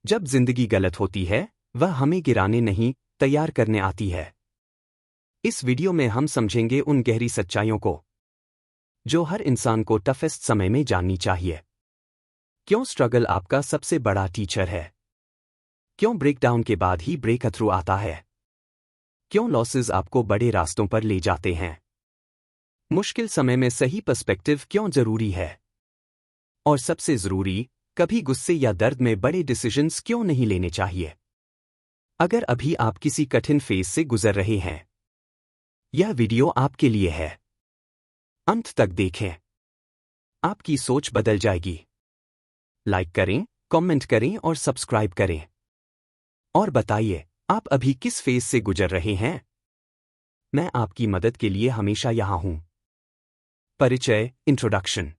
जब जिंदगी गलत होती है, वह हमें गिराने नहीं, तैयार करने आती है। इस वीडियो में हम समझेंगे उन गहरी सच्चाइयों को जो हर इंसान को टफेस्ट समय में जाननी चाहिए। क्यों स्ट्रगल आपका सबसे बड़ा टीचर है? क्यों ब्रेकडाउन के बाद ही ब्रेक थ्रू आता है? क्यों लॉसेस आपको बड़े रास्तों पर ले जाते हैं? मुश्किल समय में सही पर्सपेक्टिव क्यों जरूरी है? और सबसे जरूरी, कभी गुस्से या दर्द में बड़े डिसीजंस क्यों नहीं लेने चाहिए? अगर अभी आप किसी कठिन फेज से गुजर रहे हैं, यह वीडियो आपके लिए है। अंत तक देखें, आपकी सोच बदल जाएगी। लाइक करें, कमेंट करें और सब्सक्राइब करें। और बताइए, आप अभी किस फेज से गुजर रहे हैं? मैं आपकी मदद के लिए हमेशा यहां हूं। परिचय, इंट्रोडक्शन।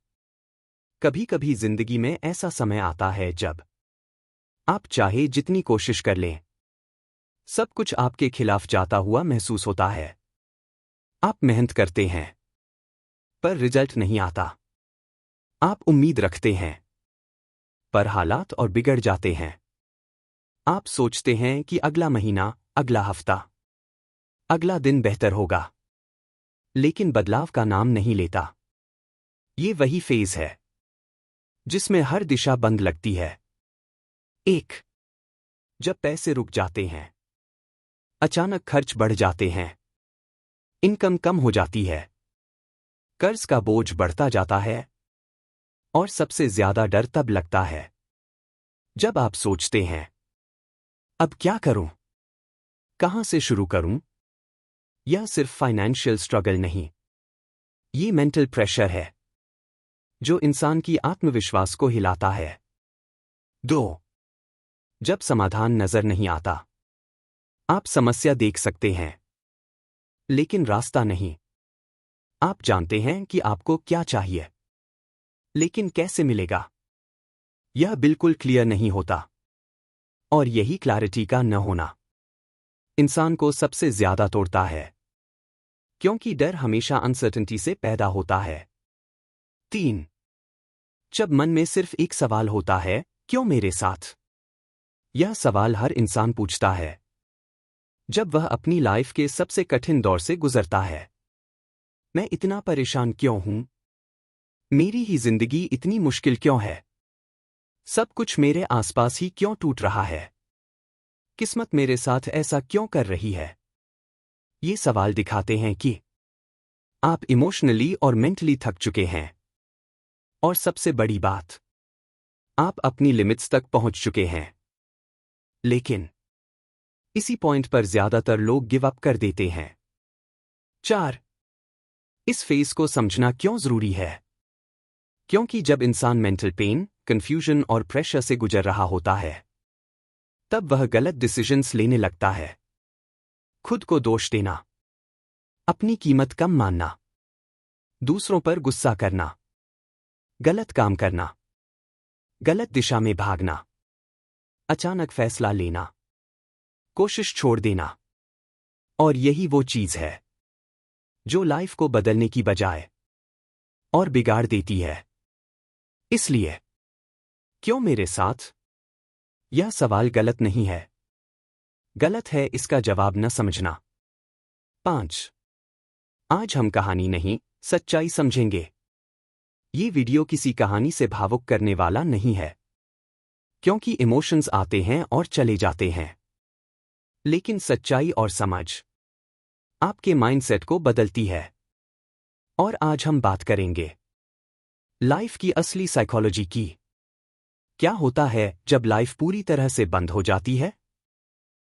कभी कभी जिंदगी में ऐसा समय आता है जब आप चाहे जितनी कोशिश कर लें, सब कुछ आपके खिलाफ जाता हुआ महसूस होता है। आप मेहनत करते हैं, पर रिजल्ट नहीं आता। आप उम्मीद रखते हैं, पर हालात और बिगड़ जाते हैं। आप सोचते हैं कि अगला महीना, अगला हफ्ता, अगला दिन बेहतर होगा, लेकिन बदलाव का नाम नहीं लेता। ये वही फेज है जिसमें हर दिशा बंद लगती है। एक, जब पैसे रुक जाते हैं, अचानक खर्च बढ़ जाते हैं, इनकम कम हो जाती है, कर्ज का बोझ बढ़ता जाता है, और सबसे ज्यादा डर तब लगता है जब आप सोचते हैं, अब क्या करूं? कहां से शुरू करूं? यह सिर्फ फाइनेंशियल स्ट्रगल नहीं, ये मेंटल प्रेशर है जो इंसान की आत्मविश्वास को हिलाता है। 2, जब समाधान नजर नहीं आता। आप समस्या देख सकते हैं, लेकिन रास्ता नहीं। आप जानते हैं कि आपको क्या चाहिए, लेकिन कैसे मिलेगा, यह बिल्कुल क्लियर नहीं होता। और यही क्लैरिटी का न होना इंसान को सबसे ज्यादा तोड़ता है, क्योंकि डर हमेशा अनसर्टेनिटी से पैदा होता है। 3, जब मन में सिर्फ एक सवाल होता है, क्यों मेरे साथ? यह सवाल हर इंसान पूछता है जब वह अपनी लाइफ के सबसे कठिन दौर से गुजरता है। मैं इतना परेशान क्यों हूं? मेरी ही जिंदगी इतनी मुश्किल क्यों है? सब कुछ मेरे आसपास ही क्यों टूट रहा है? किस्मत मेरे साथ ऐसा क्यों कर रही है? ये सवाल दिखाते हैं कि आप इमोशनली और मेंटली थक चुके हैं। और सबसे बड़ी बात, आप अपनी लिमिट्स तक पहुंच चुके हैं। लेकिन इसी पॉइंट पर ज्यादातर लोग गिव अप कर देते हैं। 4, इस फेज को समझना क्यों जरूरी है? क्योंकि जब इंसान मेंटल पेन, कंफ्यूजन और प्रेशर से गुजर रहा होता है, तब वह गलत डिसीजंस लेने लगता है। खुद को दोष देना, अपनी कीमत कम मानना, दूसरों पर गुस्सा करना, गलत काम करना, गलत दिशा में भागना, अचानक फैसला लेना, कोशिश छोड़ देना। और यही वो चीज है जो लाइफ को बदलने की बजाय और बिगाड़ देती है। इसलिए, क्यों मेरे साथ? यह सवाल गलत नहीं है। गलत है इसका जवाब न समझना। 5, आज हम कहानी नहीं, सच्चाई समझेंगे। ये वीडियो किसी कहानी से भावुक करने वाला नहीं है, क्योंकि इमोशंस आते हैं और चले जाते हैं। लेकिन सच्चाई और समझ आपके माइंडसेट को बदलती है। और आज हम बात करेंगे लाइफ की असली साइकोलॉजी की। क्या होता है जब लाइफ पूरी तरह से बंद हो जाती है?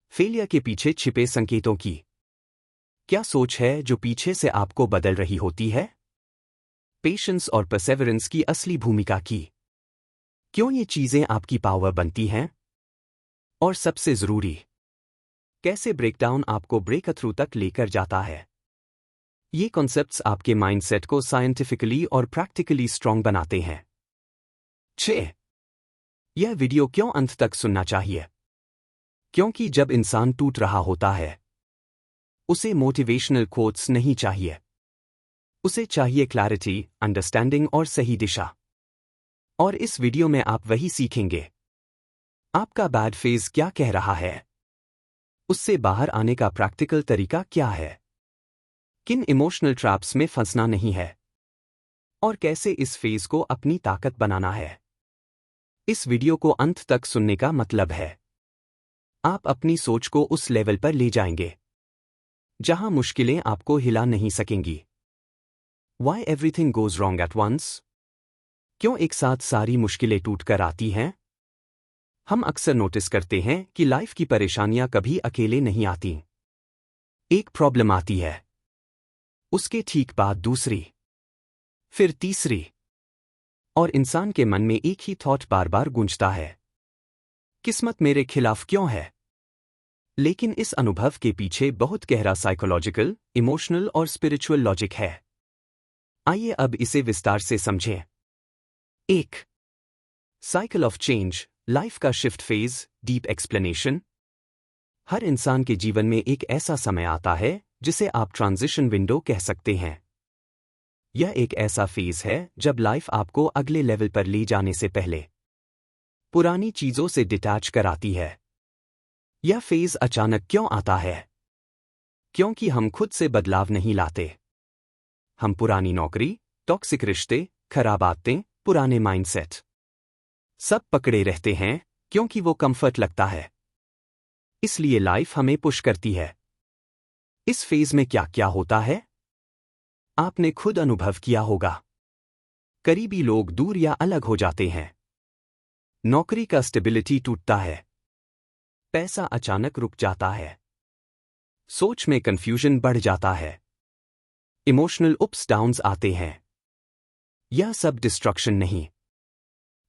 फेलियर के पीछे छिपे संकेतों की। क्या सोच है जो पीछे से आपको बदल रही होती है? पेशेंस और परसेवरेंस की असली भूमिका की। क्यों ये चीजें आपकी पावर बनती हैं? और सबसे जरूरी, कैसे ब्रेकडाउन आपको ब्रेक थ्रू तक लेकर जाता है। ये कॉन्सेप्ट्स आपके माइंडसेट को साइंटिफिकली और प्रैक्टिकली स्ट्रांग बनाते हैं। 6, यह वीडियो क्यों अंत तक सुनना चाहिए? क्योंकि जब इंसान टूट रहा होता है, उसे मोटिवेशनल कोट्स नहीं चाहिए। उसे चाहिए क्लैरिटी, अंडरस्टैंडिंग और सही दिशा। और इस वीडियो में आप वही सीखेंगे। आपका बैड फेज क्या कह रहा है? उससे बाहर आने का प्रैक्टिकल तरीका क्या है? किन इमोशनल ट्रैप्स में फंसना नहीं है? और कैसे इस फेज को अपनी ताकत बनाना है? इस वीडियो को अंत तक सुनने का मतलब है आप अपनी सोच को उस लेवल पर ले जाएंगे जहां मुश्किलें आपको हिला नहीं सकेंगी। Why everything goes wrong at once? क्यों एक साथ सारी मुश्किलें टूटकर आती हैं? हम अक्सर नोटिस करते हैं कि लाइफ की परेशानियां कभी अकेले नहीं आती। एक प्रॉब्लम आती है, उसके ठीक बाद दूसरी, फिर तीसरी, और इंसान के मन में एक ही थॉट बार बार गूंजता है, किस्मत मेरे खिलाफ क्यों है? लेकिन इस अनुभव के पीछे बहुत गहरा साइकोलॉजिकल, इमोशनल और स्पिरिचुअल लॉजिक है। आइए अब इसे विस्तार से समझें। 1. साइकिल ऑफ चेंज, लाइफ का शिफ्ट फेज, डीप एक्सप्लेनेशन। हर इंसान के जीवन में एक ऐसा समय आता है जिसे आप ट्रांजिशन विंडो कह सकते हैं। यह एक ऐसा फेज है जब लाइफ आपको अगले लेवल पर ले जाने से पहले पुरानी चीजों से डिटैच कराती है। यह फेज अचानक क्यों आता है? क्योंकि हम खुद से बदलाव नहीं लाते। हम पुरानी नौकरी, टॉक्सिक रिश्ते, खराब आदतें, पुराने माइंडसेट सब पकड़े रहते हैं क्योंकि वो कंफर्ट लगता है। इसलिए लाइफ हमें पुश करती है। इस फेज में क्या क्या होता है आपने खुद अनुभव किया होगा। करीबी लोग दूर या अलग हो जाते हैं। नौकरी का स्टेबिलिटी टूटता है। पैसा अचानक रुक जाता है। सोच में कंफ्यूजन बढ़ जाता है। इमोशनल अप्स डाउन्स आते हैं। यह सब डिस्ट्रक्शन नहीं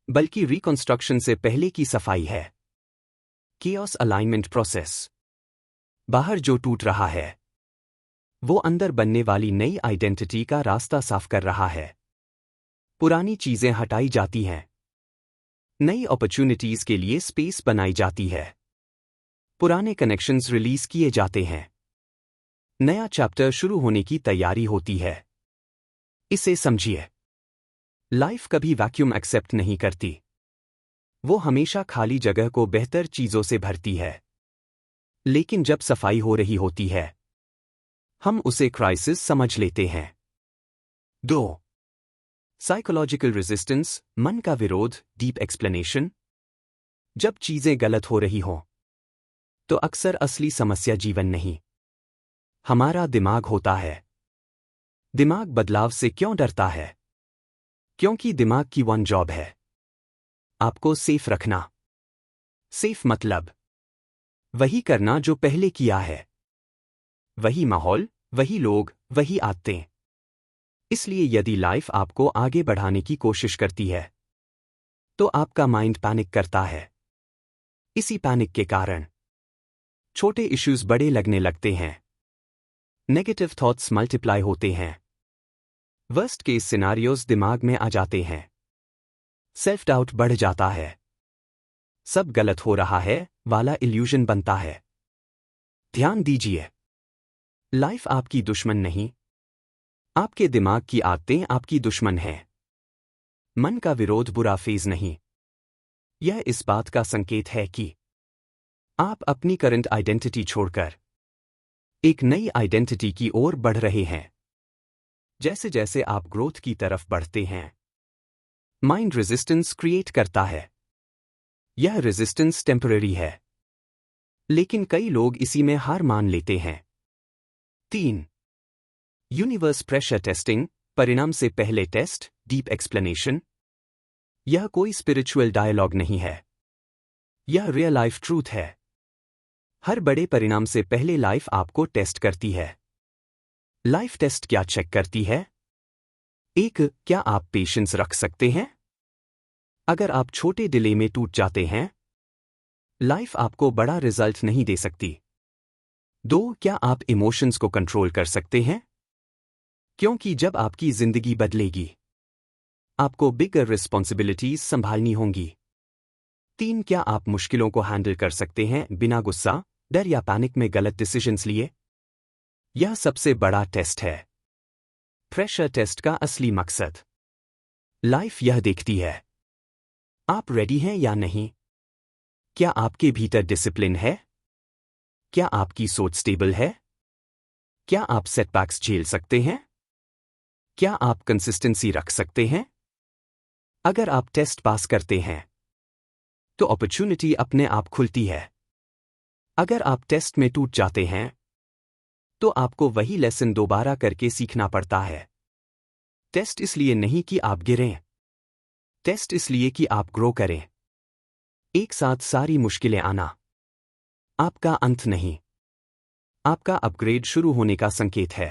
बल्कि रिकंस्ट्रक्शन से पहले की सफाई है। Chaos alignment process. बाहर जो टूट रहा है वो अंदर बनने वाली नई आइडेंटिटी का रास्ता साफ कर रहा है। पुरानी चीजें हटाई जाती हैं। नई अपॉर्चुनिटीज के लिए स्पेस बनाई जाती है। पुराने कनेक्शंस रिलीज किए जाते हैं। नया चैप्टर शुरू होने की तैयारी होती है। इसे समझिए। लाइफ कभी वैक्यूम एक्सेप्ट नहीं करती। वो हमेशा खाली जगह को बेहतर चीजों से भरती है। लेकिन जब सफाई हो रही होती है हम उसे क्राइसिस समझ लेते हैं। 2. साइकोलॉजिकल रेजिस्टेंस, मन का विरोध, डीप एक्सप्लेनेशन। जब चीजें गलत हो रही हों तो अक्सर असली समस्या जीवन नहीं हमारा दिमाग होता है। दिमाग बदलाव से क्यों डरता है? क्योंकि दिमाग की वन जॉब है आपको सेफ रखना। सेफ मतलब वही करना जो पहले किया है। वही माहौल, वही लोग, वही आदतें। इसलिए यदि लाइफ आपको आगे बढ़ाने की कोशिश करती है तो आपका माइंड पैनिक करता है। इसी पैनिक के कारण छोटे इश्यूज बड़े लगने लगते हैं। नेगेटिव थॉट्स मल्टीप्लाई होते हैं। वर्स्ट केस सिनारियोज दिमाग में आ जाते हैं। सेल्फ डाउट बढ़ जाता है। सब गलत हो रहा है वाला इल्यूजन बनता है। ध्यान दीजिए, लाइफ आपकी दुश्मन नहीं, आपके दिमाग की आदतें आपकी दुश्मन हैं। मन का विरोध बुरा फेज नहीं, यह इस बात का संकेत है कि आप अपनी करंट आइडेंटिटी छोड़कर एक नई आइडेंटिटी की ओर बढ़ रहे हैं। जैसे जैसे आप ग्रोथ की तरफ बढ़ते हैं माइंड रेजिस्टेंस क्रिएट करता है। यह रेजिस्टेंस टेम्पररी है लेकिन कई लोग इसी में हार मान लेते हैं। 3. यूनिवर्स प्रेशर टेस्टिंग, परिणाम से पहले टेस्ट, डीप एक्सप्लेनेशन। यह कोई स्पिरिचुअल डायलॉग नहीं है, यह रियल लाइफ ट्रूथ है। हर बड़े परिणाम से पहले लाइफ आपको टेस्ट करती है। लाइफ टेस्ट क्या चेक करती है? 1. क्या आप पेशेंस रख सकते हैं? अगर आप छोटे डिले में टूट जाते हैं लाइफ आपको बड़ा रिजल्ट नहीं दे सकती। 2. क्या आप इमोशंस को कंट्रोल कर सकते हैं? क्योंकि जब आपकी जिंदगी बदलेगी आपको बिगर रिस्पॉन्सिबिलिटीज संभालनी होंगी। 3. क्या आप मुश्किलों को हैंडल कर सकते हैं बिना गुस्सा, डर या पैनिक में गलत डिसीजंस लिए? यह सबसे बड़ा टेस्ट है। प्रेशर टेस्ट का असली मकसद लाइफ यह देखती है आप रेडी हैं या नहीं। क्या आपके भीतर डिसिप्लिन है? क्या आपकी सोच स्टेबल है? क्या आप सेटबैक्स झेल सकते हैं? क्या आप कंसिस्टेंसी रख सकते हैं? अगर आप टेस्ट पास करते हैं तो अपॉर्चुनिटी अपने आप खुलती है। अगर आप टेस्ट में टूट जाते हैं तो आपको वही लेसन दोबारा करके सीखना पड़ता है। टेस्ट इसलिए नहीं कि आप गिरें, टेस्ट इसलिए कि आप ग्रो करें। एक साथ सारी मुश्किलें आना आपका अंत नहीं, आपका अपग्रेड शुरू होने का संकेत है।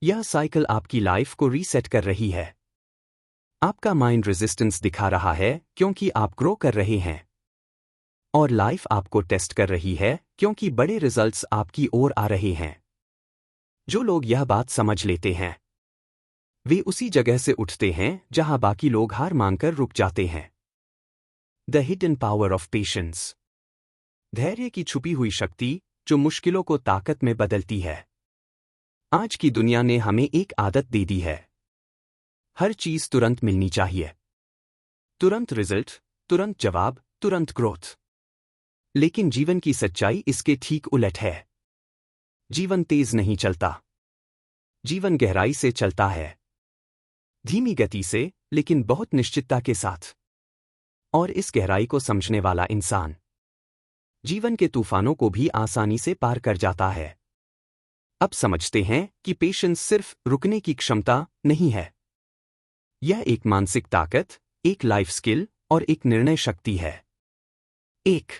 यह साइकिल आपकी लाइफ को रीसेट कर रही है। आपका माइंड रेजिस्टेंस दिखा रहा है क्योंकि आप ग्रो कर रहे हैं, और लाइफ आपको टेस्ट कर रही है क्योंकि बड़े रिजल्ट्स आपकी ओर आ रहे हैं। जो लोग यह बात समझ लेते हैं वे उसी जगह से उठते हैं जहां बाकी लोग हार मानकर रुक जाते हैं। The hidden power of patience, धैर्य की छुपी हुई शक्ति जो मुश्किलों को ताकत में बदलती है। आज की दुनिया ने हमें एक आदत दे दी है, हर चीज तुरंत मिलनी चाहिए, तुरंत रिजल्ट, तुरंत जवाब, तुरंत ग्रोथ। लेकिन जीवन की सच्चाई इसके ठीक उलट है। जीवन तेज नहीं चलता, जीवन गहराई से चलता है, धीमी गति से लेकिन बहुत निश्चितता के साथ। और इस गहराई को समझने वाला इंसान जीवन के तूफानों को भी आसानी से पार कर जाता है। अब समझते हैं कि पेशेंस सिर्फ रुकने की क्षमता नहीं है, यह एक मानसिक ताकत, एक लाइफ स्किल और एक निर्णय शक्ति है। 1.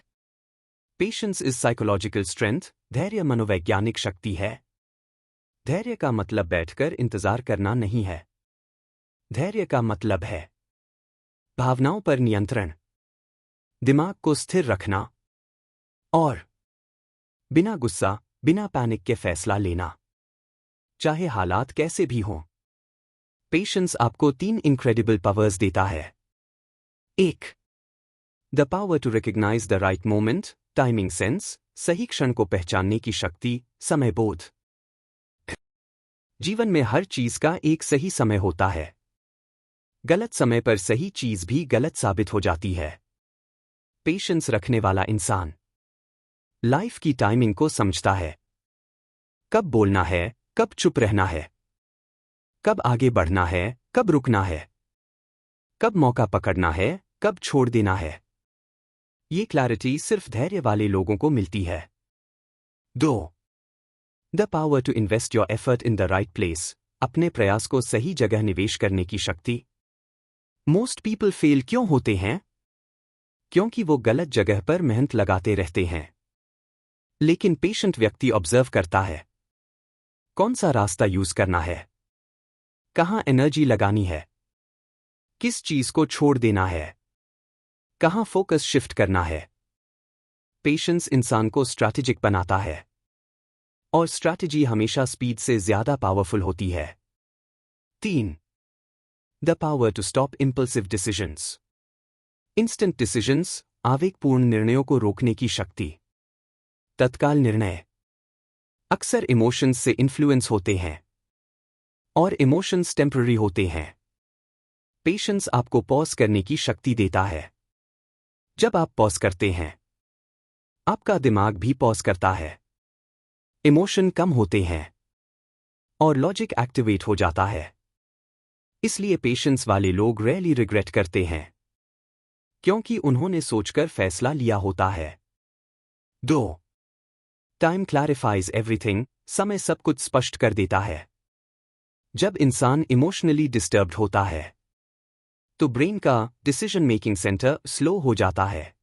पेशेंस इज साइकोलॉजिकल स्ट्रेंथ, धैर्य मनोवैज्ञानिक शक्ति है। धैर्य का मतलब बैठकर इंतजार करना नहीं है। धैर्य का मतलब है भावनाओं पर नियंत्रण, दिमाग को स्थिर रखना और बिना गुस्सा, बिना पैनिक के फैसला लेना, चाहे हालात कैसे भी हों। पेशेंस आपको 3 इनक्रेडिबल पावर्स देता है। 1. The power to recognise the right moment, timing sense, सही क्षण को पहचानने की शक्ति, समय बोध। जीवन में हर चीज का एक सही समय होता है। गलत समय पर सही चीज भी गलत साबित हो जाती है। पेशेंस रखने वाला इंसान लाइफ की टाइमिंग को समझता है, कब बोलना है, कब चुप रहना है, कब आगे बढ़ना है, कब रुकना है, कब मौका पकड़ना है, कब छोड़ देना है। ये क्लैरिटी सिर्फ धैर्य वाले लोगों को मिलती है। 2. The power to invest your effort in the right place, अपने प्रयास को सही जगह निवेश करने की शक्ति। मोस्ट पीपल फेल क्यों होते हैं? क्योंकि वो गलत जगह पर मेहनत लगाते रहते हैं। लेकिन पेशेंट व्यक्ति ऑब्जर्व करता है कौन सा रास्ता यूज करना है, कहां एनर्जी लगानी है, किस चीज को छोड़ देना है, कहां फोकस शिफ्ट करना है। पेशेंस इंसान को स्ट्रैटेजिक बनाता है, और स्ट्रैटेजी हमेशा स्पीड से ज्यादा पावरफुल होती है। 3. The power to stop impulsive decisions, instant decisions, आवेगपूर्ण निर्णयों को रोकने की शक्ति। तत्काल निर्णय अक्सर इमोशंस से इन्फ्लुएंस होते हैं, और इमोशंस टेम्पररी होते हैं। पेशेंस आपको पॉज करने की शक्ति देता है। जब आप पॉज करते हैं आपका दिमाग भी पॉज करता है, इमोशन कम होते हैं और लॉजिक एक्टिवेट हो जाता है। इसलिए पेशेंस वाले लोग रेयरली रिग्रेट करते हैं, क्योंकि उन्होंने सोचकर फैसला लिया होता है। 2. टाइम क्लैरिफाइज एवरीथिंग, समय सब कुछ स्पष्ट कर देता है। जब इंसान इमोशनली डिस्टर्ब्ड होता है तो ब्रेन का डिसीजन मेकिंग सेंटर स्लो हो जाता है।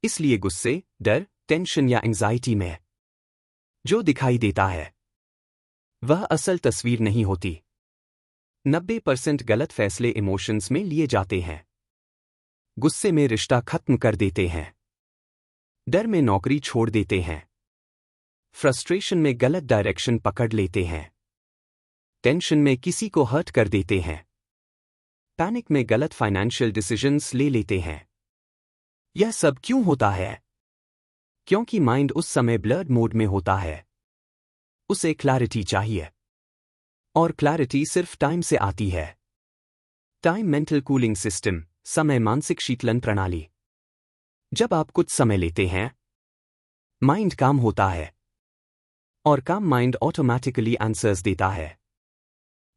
इसलिए गुस्से, डर, टेंशन या एंजाइटी में जो दिखाई देता है वह असल तस्वीर नहीं होती। 90% गलत फैसले इमोशंस में लिए जाते हैं। गुस्से में रिश्ता खत्म कर देते हैं, डर में नौकरी छोड़ देते हैं, फ्रस्ट्रेशन में गलत डायरेक्शन पकड़ लेते हैं, टेंशन में किसी को हर्ट कर देते हैं, पैनिक में गलत फाइनेंशियल डिसीजंस ले लेते हैं। यह सब क्यों होता है? क्योंकि माइंड उस समय ब्लर्ड मोड में होता है। उसे क्लैरिटी चाहिए, और क्लैरिटी सिर्फ टाइम से आती है। टाइम मेंटल कूलिंग सिस्टम, समय मानसिक शीतलन प्रणाली। जब आप कुछ समय लेते हैं, माइंड काम होता है, और काम माइंड ऑटोमैटिकली आंसर्स देता है।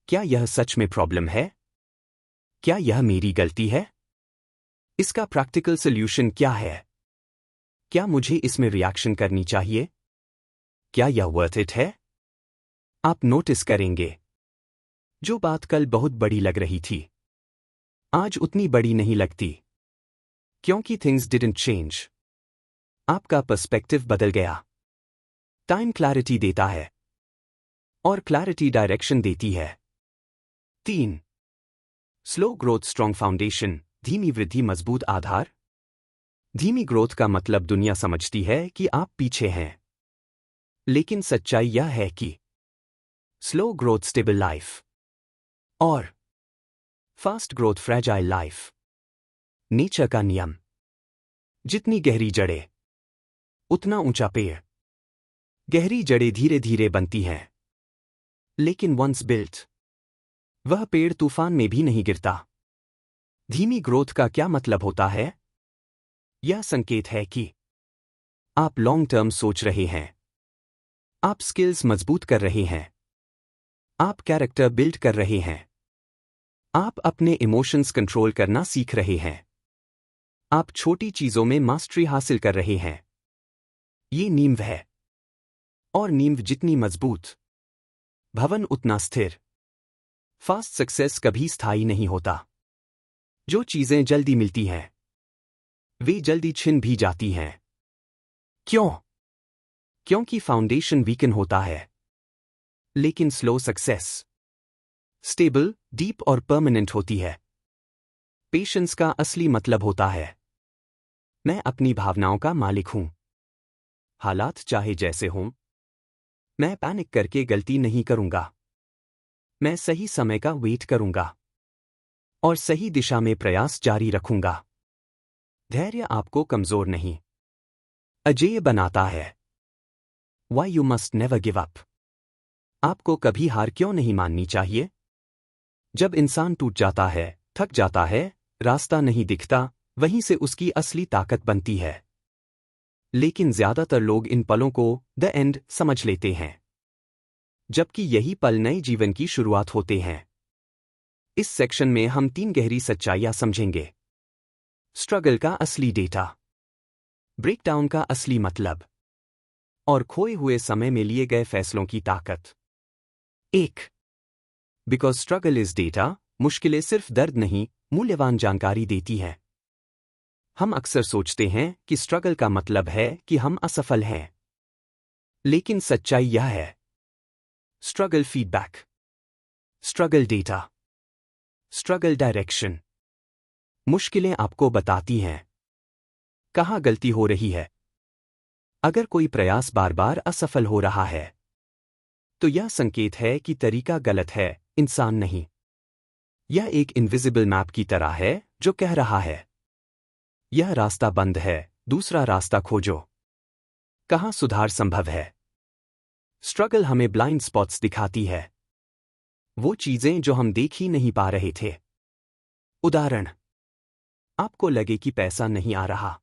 क्या यह सच में प्रॉब्लम है? क्या यह मेरी गलती है? इसका प्रैक्टिकल सॉल्यूशन क्या है? क्या मुझे इसमें रिएक्शन करनी चाहिए? क्या यह वर्थ इट है? आप नोटिस करेंगे, जो बात कल बहुत बड़ी लग रही थी, आज उतनी बड़ी नहीं लगती, क्योंकि थिंग्स डिडंट चेंज। आपका पर्सपेक्टिव बदल गया। टाइम क्लैरिटी देता है, और क्लैरिटी डायरेक्शन देती है। 3. स्लो ग्रोथ स्ट्रॉन्ग फाउंडेशन, धीमी वृद्धि मजबूत आधार। धीमी ग्रोथ का मतलब दुनिया समझती है कि आप पीछे हैं, लेकिन सच्चाई यह है कि स्लो ग्रोथ स्टेबल लाइफ और fast growth fragile life. Nature का नियम, जितनी गहरी जड़ें, उतना ऊंचा पेड़। गहरी जड़ें धीरे धीरे बनती हैं, लेकिन वंस बिल्ट, वह पेड़ तूफान में भी नहीं गिरता। धीमी ग्रोथ का क्या मतलब होता है? यह संकेत है कि आप लॉन्ग टर्म सोच रहे हैं, आप स्किल्स मजबूत कर रहे हैं, आप कैरेक्टर बिल्ड कर रहे हैं, आप अपने इमोशंस कंट्रोल करना सीख रहे हैं, आप छोटी चीजों में मास्टरी हासिल कर रहे हैं। ये नींव है, और नींव जितनी मजबूत, भवन उतना स्थिर। फास्ट सक्सेस कभी स्थायी नहीं होता। जो चीजें जल्दी मिलती हैं, वे जल्दी छिन भी जाती हैं। क्यों? क्योंकि फाउंडेशन वीकन होता है। लेकिन स्लो सक्सेस स्टेबल, डीप और परमानेंट होती है। पेशेंस का असली मतलब होता है, मैं अपनी भावनाओं का मालिक हूं। हालात चाहे जैसे हों, मैं पैनिक करके गलती नहीं करूंगा। मैं सही समय का वेट करूंगा, और सही दिशा में प्रयास जारी रखूंगा। धैर्य आपको कमजोर नहीं, अजेय बनाता है। Why you must never give up. आपको कभी हार क्यों नहीं माननी चाहिए? जब इंसान टूट जाता है, थक जाता है, रास्ता नहीं दिखता, वहीं से उसकी असली ताकत बनती है। लेकिन ज्यादातर लोग इन पलों को द एंड समझ लेते हैं, जबकि यही पल नए जीवन की शुरुआत होते हैं। इस सेक्शन में हम 3 गहरी सच्चाइयां समझेंगे। स्ट्रगल का असली डेटा, ब्रेकडाउन का असली मतलब, और खोए हुए समय में लिए गए फैसलों की ताकत। 1. बिकॉज स्ट्रगल इज डेटा, मुश्किलें सिर्फ दर्द नहीं, मूल्यवान जानकारी देती हैं। हम अक्सर सोचते हैं कि स्ट्रगल का मतलब है कि हम असफल हैं। लेकिन सच्चाई यह है, struggle feedback, struggle data, struggle direction. मुश्किलें आपको बताती हैं कहाँ गलती हो रही है। अगर कोई प्रयास बार बार असफल हो रहा है, तो यह संकेत है कि तरीका गलत है, इंसान नहीं। यह एक इनविजिबल मैप की तरह है जो कह रहा है, यह रास्ता बंद है, दूसरा रास्ता खोजो। कहाँ सुधार संभव है? स्ट्रगल हमें ब्लाइंड स्पॉट्स दिखाती है, वो चीजें जो हम देख ही नहीं पा रहे थे। उदाहरण, आपको लगे कि पैसा नहीं आ रहा।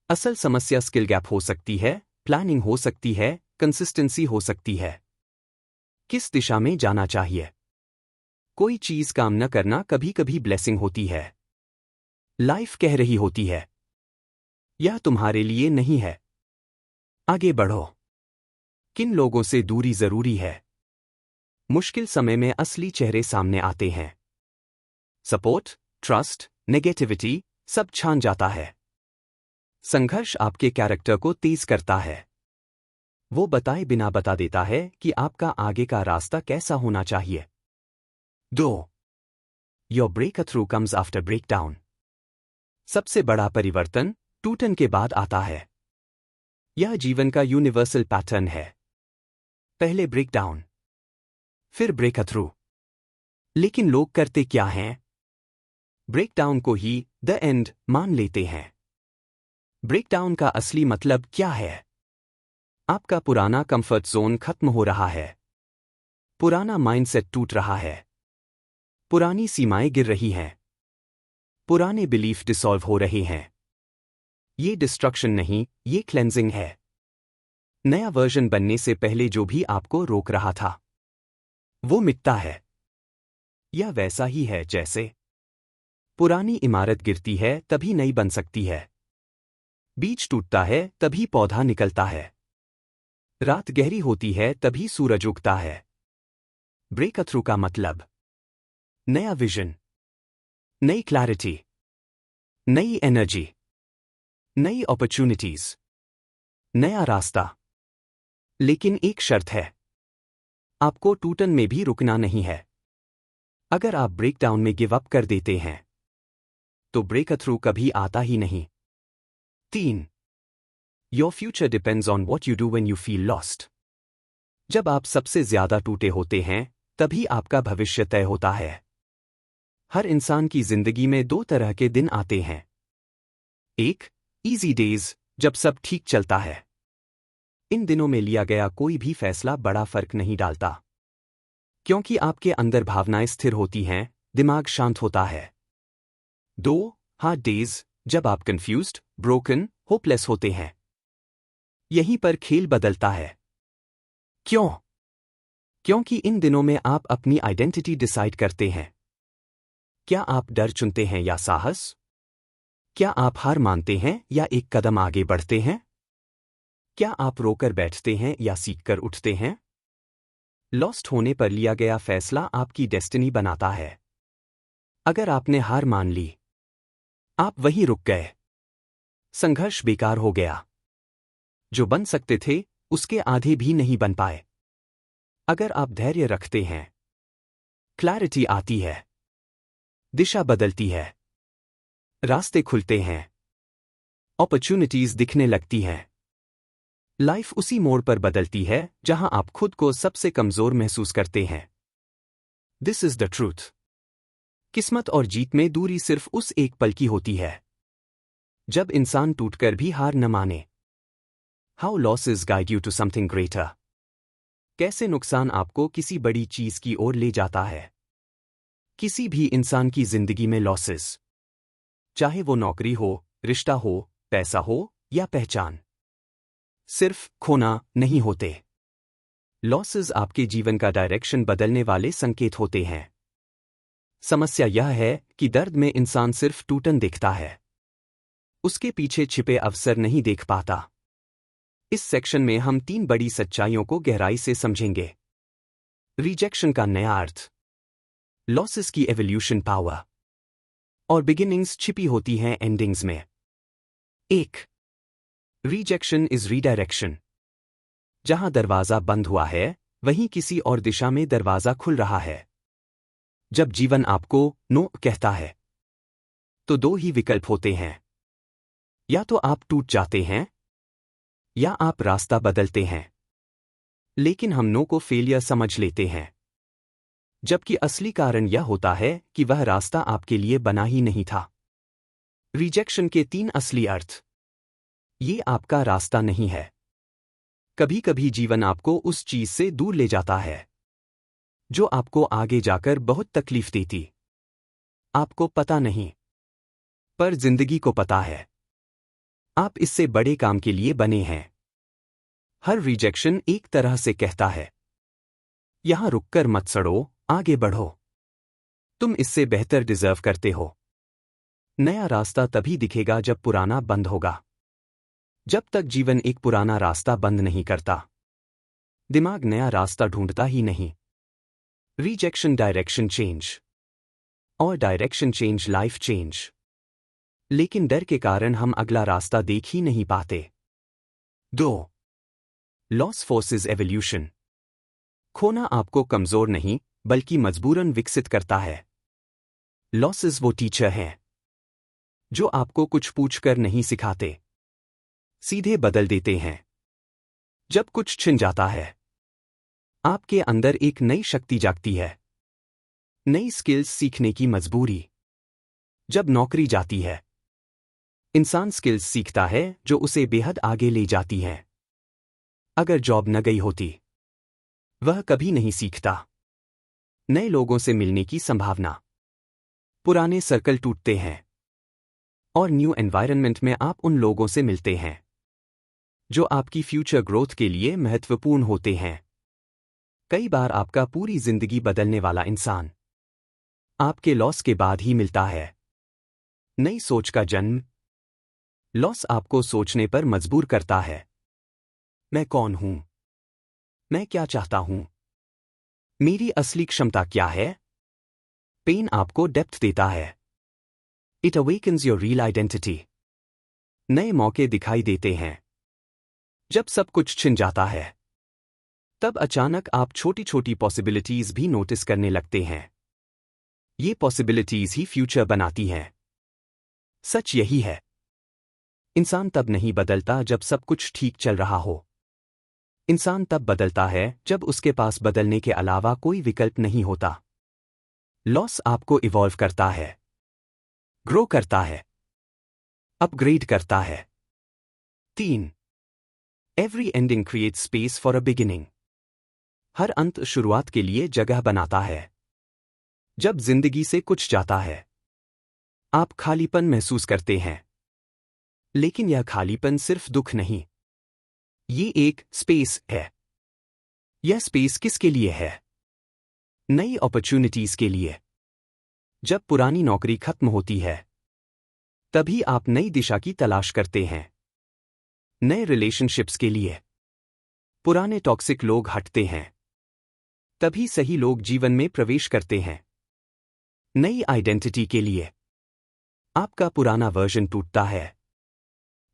असल समस्या स्किल गैप हो सकती है, प्लानिंग हो सकती है, कंसिस्टेंसी हो सकती है। किस दिशा में जाना चाहिए? कोई चीज काम न करना कभी कभी ब्लेसिंग होती है। लाइफ कह रही होती है, यह तुम्हारे लिए नहीं है, आगे बढ़ो। किन लोगों से दूरी जरूरी है? मुश्किल समय में असली चेहरे सामने आते हैं। सपोर्ट, ट्रस्ट, नेगेटिविटी, सब छान जाता है। संघर्ष आपके कैरेक्टर को तेज करता है। वो बताए बिना बता देता है कि आपका आगे का रास्ता कैसा होना चाहिए। 2. Your breakthrough comes after breakdown. सबसे बड़ा परिवर्तन टूटन के बाद आता है। यह जीवन का यूनिवर्सल पैटर्न है। पहले ब्रेकडाउन, फिर ब्रेक थ्रू। लेकिन लोग करते क्या हैं? ब्रेकडाउन को ही द एंड मान लेते हैं। ब्रेकडाउन का असली मतलब क्या है? आपका पुराना कंफर्ट जोन खत्म हो रहा है। पुराना माइंडसेट टूट रहा है। पुरानी सीमाएं गिर रही हैं। पुराने बिलीफ डिसॉल्व हो रहे हैं। ये डिस्ट्रक्शन नहीं, ये क्लेंजिंग है। नया वर्जन बनने से पहले जो भी आपको रोक रहा था वो मिटता है। यह वैसा ही है जैसे पुरानी इमारत गिरती है तभी नई बन सकती है। बीज टूटता है तभी पौधा निकलता है। रात गहरी होती है तभी सूरज उगता है। ब्रेक थ्रू का मतलब नया विजन, नई क्लैरिटी, नई एनर्जी, नई अपॉर्चुनिटीज, नया रास्ता। लेकिन एक शर्त है, आपको टूटन में भी रुकना नहीं है। अगर आप ब्रेकडाउन में गिव अप कर देते हैं तो ब्रेक थ्रू कभी आता ही नहीं। 3. Your future depends on what you do when you feel lost. जब आप सबसे ज्यादा टूटे होते हैं तभी आपका भविष्य तय होता है। हर इंसान की जिंदगी में 2 तरह के दिन आते हैं। एक, इजी डेज, जब सब ठीक चलता है। इन दिनों में लिया गया कोई भी फैसला बड़ा फर्क नहीं डालता, क्योंकि आपके अंदर भावनाएं स्थिर होती हैं, दिमाग शांत होता है। 2, हार्ड डेज, जब आप कंफ्यूज्ड, ब्रोकन, होपलेस होते हैं। यहीं पर खेल बदलता है। क्यों? क्योंकि इन दिनों में आप अपनी आइडेंटिटी डिसाइड करते हैं। क्या आप डर चुनते हैं या साहस? क्या आप हार मानते हैं या एक कदम आगे बढ़ते हैं? क्या आप रोकर बैठते हैं या सीखकर उठते हैं? लॉस्ट होने पर लिया गया फैसला आपकी डेस्टिनी बनाता है। अगर आपने हार मान ली, आप वहीं रुक गए। संघर्ष बेकार हो गया। जो बन सकते थे उसके आधे भी नहीं बन पाए। अगर आप धैर्य रखते हैं, क्लैरिटी आती है, दिशा बदलती है, रास्ते खुलते हैं, अपॉर्चुनिटीज दिखने लगती हैं। लाइफ उसी मोड़ पर बदलती है जहां आप खुद को सबसे कमजोर महसूस करते हैं। This is the truth. किस्मत और जीत में दूरी सिर्फ उस एक पल की होती है जब इंसान टूटकर भी हार न माने। How losses guide you to something greater. कैसे नुकसान आपको किसी बड़ी चीज की ओर ले जाता है। किसी भी इंसान की जिंदगी में लॉसेस, चाहे वो नौकरी हो, रिश्ता हो, पैसा हो या पहचान, सिर्फ खोना नहीं होते। लॉसेस आपके जीवन का डायरेक्शन बदलने वाले संकेत होते हैं। समस्या यह है कि दर्द में इंसान सिर्फ टूटन देखता है, उसके पीछे छिपे अवसर नहीं देख पाता। इस सेक्शन में हम 3 बड़ी सच्चाइयों को गहराई से समझेंगे। रिजेक्शन का नया अर्थ, लॉसेस की एवोल्यूशन पावर, और बिगिनिंग्स छिपी होती हैं एंडिंग्स में। 1. Rejection is redirection. जहां दरवाजा बंद हुआ है वहीं किसी और दिशा में दरवाजा खुल रहा है। जब जीवन आपको नो कहता है तो 2 ही विकल्प होते हैं, या तो आप टूट जाते हैं या आप रास्ता बदलते हैं। लेकिन हम नो को फेलियर समझ लेते हैं, जबकि असली कारण यह होता है कि वह रास्ता आपके लिए बना ही नहीं था। रिजेक्शन के 3 असली अर्थ। ये आपका रास्ता नहीं है। कभी कभी जीवन आपको उस चीज से दूर ले जाता है जो आपको आगे जाकर बहुत तकलीफ देती। आपको पता नहीं, पर जिंदगी को पता है। आप इससे बड़े काम के लिए बने हैं। हर रिजेक्शन एक तरह से कहता है, यहां रुककर मत सड़ो, आगे बढ़ो। तुम इससे बेहतर डिजर्व करते हो। नया रास्ता तभी दिखेगा जब पुराना बंद होगा। जब तक जीवन एक पुराना रास्ता बंद नहीं करता, दिमाग नया रास्ता ढूंढता ही नहीं। रिजेक्शन डायरेक्शन चेंज, और डायरेक्शन चेंज लाइफ चेंज। लेकिन डर के कारण हम अगला रास्ता देख ही नहीं पाते। 2. Loss forces evolution. खोना आपको कमजोर नहीं बल्कि मजबूरन विकसित करता है। लॉसेस वो टीचर हैं जो आपको कुछ पूछकर नहीं सिखाते, सीधे बदल देते हैं। जब कुछ छिन जाता है, आपके अंदर एक नई शक्ति जागती है, नई स्किल्स सीखने की मजबूरी। जब नौकरी जाती है, इंसान स्किल्स सीखता है जो उसे बेहद आगे ले जाती हैं। अगर जॉब न गई होती, वह कभी नहीं सीखता। नए लोगों से मिलने की संभावना। पुराने सर्कल टूटते हैं और न्यू एनवायरनमेंट में आप उन लोगों से मिलते हैं जो आपकी फ्यूचर ग्रोथ के लिए महत्वपूर्ण होते हैं। कई बार आपका पूरी जिंदगी बदलने वाला इंसान आपके लॉस के बाद ही मिलता है। नई सोच का जन्म। लॉस आपको सोचने पर मजबूर करता है। मैं कौन हूं? मैं क्या चाहता हूं? मेरी असली क्षमता क्या है? पेन आपको डेप्थ देता है। It awakens your real identity. नए मौके दिखाई देते हैं। जब सब कुछ छिन जाता है तब अचानक आप छोटी छोटी पॉसिबिलिटीज भी नोटिस करने लगते हैं। ये पॉसिबिलिटीज ही फ्यूचर बनाती हैं। सच यही है, इंसान तब नहीं बदलता जब सब कुछ ठीक चल रहा हो। इंसान तब बदलता है जब उसके पास बदलने के अलावा कोई विकल्प नहीं होता। लॉस आपको इवॉल्व करता है, ग्रो करता है, अपग्रेड करता है। 3. Every ending creates space for a beginning. हर अंत शुरुआत के लिए जगह बनाता है। जब जिंदगी से कुछ जाता है आप खालीपन महसूस करते हैं, लेकिन यह खालीपन सिर्फ दुख नहीं, ये एक स्पेस है। यह स्पेस किसके लिए है? नई अपॉर्चुनिटीज के लिए। जब पुरानी नौकरी खत्म होती है तभी आप नई दिशा की तलाश करते हैं। नए रिलेशनशिप्स के लिए। पुराने टॉक्सिक लोग हटते हैं तभी सही लोग जीवन में प्रवेश करते हैं। नई आइडेंटिटी के लिए। आपका पुराना वर्जन टूटता है